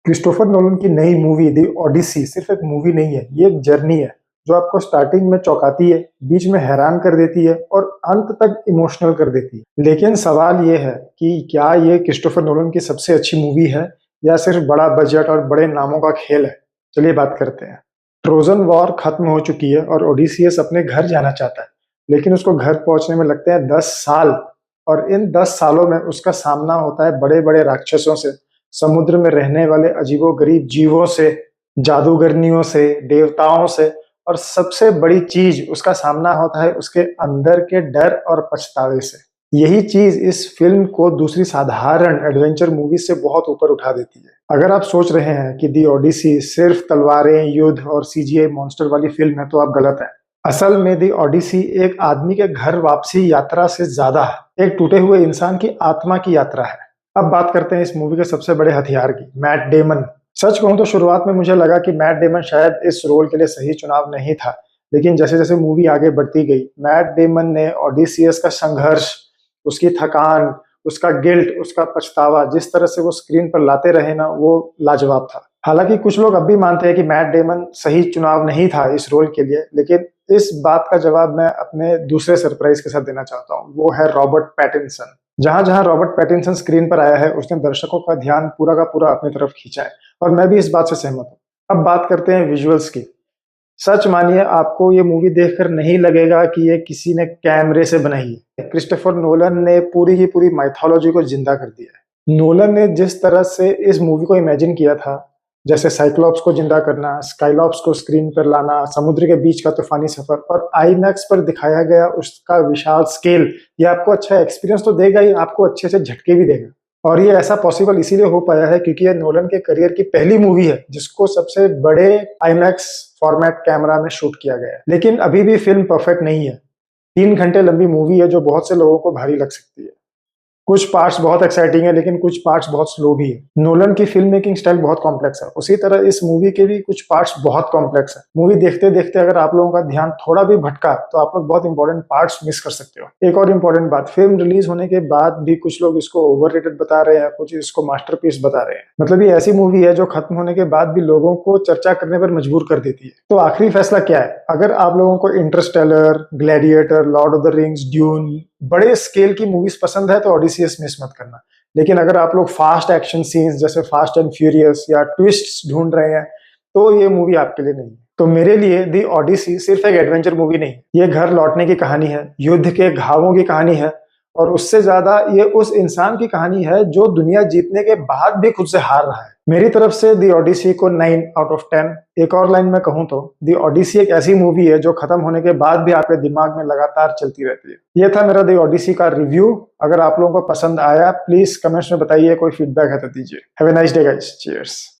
Christopher Nolan की नई movie दी ओडिसी सिर्फ एक मूवी नहीं है, ये एक जर्नी है जो आपको स्टार्टिंग में चौंकाती है, बीच में हैरान कर देती है और अंत तक इमोशनल कर देती है। लेकिन सवाल ये है कि क्या ये क्रिस्टोफर नोलन की सबसे अच्छी मूवी है या सिर्फ बड़ा बजट और बड़े नामों का खेल है? चलिए बात करते हैं। ट्रोजन वॉर खत्म हो चुकी है और ओडिसियस अपने घर जाना चाहता है, लेकिन उसको घर पहुंचने में लगते हैं 10 साल। और इन 10 सालों में उसका सामना होता है बड़े बड़े राक्षसों से, समुद्र में रहने वाले अजीबो-गरीब जीवों से, जादूगरनियों से, देवताओं से, और सबसे बड़ी चीज उसका सामना होता है उसके अंदर के डर और पछतावे से। यही चीज इस फिल्म को दूसरी साधारण एडवेंचर मूवी से बहुत ऊपर उठा देती है। अगर आप सोच रहे हैं कि दी ओडिसी सिर्फ तलवारें, युद्ध और सीजीआई मॉन्स्टर वाली फिल्म है, तो आप गलत हैं। असल में दी ओडिसी एक आदमी के घर वापसी यात्रा से ज्यादा है, एक टूटे हुए इंसान की आत्मा की यात्रा है। अब बात करते हैं इस मूवी के सबसे बड़े हथियार की, मैट डेमन। सच कहूं तो शुरुआत में मुझे लगा कि मैट डेमन शायद इस रोल के लिए सही चुनाव नहीं था, लेकिन जैसे जैसे मूवी आगे बढ़ती गई, मैट डेमन ने ओडिसियस का संघर्ष, उसकी थकान, उसका गिल्ट, उसका पछतावा जिस तरह से वो स्क्रीन पर लाते रहे ना, वो लाजवाब था। हालांकि कुछ लोग अब भी मानते हैं कि मैट डेमन सही चुनाव नहीं था इस रोल के लिए, लेकिन इस बात का जवाब मैं अपने दूसरे सरप्राइज के साथ देना चाहता हूँ। वो है रॉबर्ट पैटिंसन। जहां जहां रॉबर्ट पैटिंसन स्क्रीन पर आया है, उसने दर्शकों का ध्यान पूरा का पूरा अपनी तरफ खींचा है, और मैं भी इस बात से सहमत हूँ। अब बात करते हैं विजुअल्स की। सच मानिए, आपको ये मूवी देखकर नहीं लगेगा कि ये किसी ने कैमरे से बनाई है। क्रिस्टोफर नोलन ने पूरी की पूरी माइथोलॉजी को जिंदा कर दिया है। नोलन ने जिस तरह से इस मूवी को इमेजिन किया था, जैसे साइक्लॉप्स को जिंदा करना, स्काइलॉप्स को स्क्रीन पर लाना, समुद्र के बीच का तूफानी सफर, और आईमैक्स पर दिखाया गया उसका विशाल स्केल, ये आपको अच्छा एक्सपीरियंस तो देगा ही, आपको अच्छे से झटके भी देगा। और ये ऐसा पॉसिबल इसीलिए हो पाया है क्योंकि ये नोलन के करियर की पहली मूवी है जिसको सबसे बड़े आईमैक्स फॉर्मेट कैमरा में शूट किया गया है। लेकिन अभी भी फिल्म परफेक्ट नहीं है। 3 घंटे लंबी मूवी है जो बहुत से लोगों को भारी लग सकती है। कुछ पार्ट्स बहुत एक्साइटिंग है, लेकिन कुछ पार्ट्स बहुत स्लो भी है। नोलन की फिल्म मेकिंग स्टाइल बहुत कॉम्प्लेक्स है, उसी तरह इस मूवी के भी कुछ पार्ट्स बहुत कॉम्प्लेक्स है। मूवी देखते देखते अगर आप लोगों का ध्यान थोड़ा भी भटका तो आप लोग बहुत इंपॉर्टेंट पार्ट्स मिस कर सकते हो। एक और इम्पोर्टेंट बात, फिल्म रिलीज होने के बाद भी कुछ लोग इसको ओवररेटेड बता रहे हैं, कुछ इसको मास्टरपीस बता रहे हैं। मतलब ये ऐसी मूवी है जो खत्म होने के बाद भी लोगों को चर्चा करने पर मजबूर कर देती है। तो आखिरी फैसला क्या है? अगर आप लोगों को Interstellar, gladiator, Lord of the rings, dune, बड़े स्केल की मूवीज पसंद है तो ओडिसियस मिस मत करना। लेकिन अगर आप लोग फास्ट एक्शन सीन्स जैसे फास्ट एंड फ्यूरियस या ट्विस्ट्स ढूंढ रहे हैं, तो ये मूवी आपके लिए नहीं है। तो मेरे लिए दी ओडिसी सिर्फ एक एडवेंचर मूवी नहीं, ये घर लौटने की कहानी है, युद्ध के घावों की कहानी है, और उससे ज्यादा ये उस इंसान की कहानी है जो दुनिया जीतने के बाद भी खुद से हार रहा है। मेरी तरफ से दी ओडिसी को 9/10। एक और लाइन में कहूं तो दी ओडिसी एक ऐसी मूवी है जो खत्म होने के बाद भी आपके दिमाग में लगातार चलती रहती है। ये था मेरा दी ओडिसी का रिव्यू। अगर आप लोगों को पसंद आया, प्लीज कमेंट्स में बताइए, कोई फीडबैक है तो दीजिए। Have a nice day guys, cheers.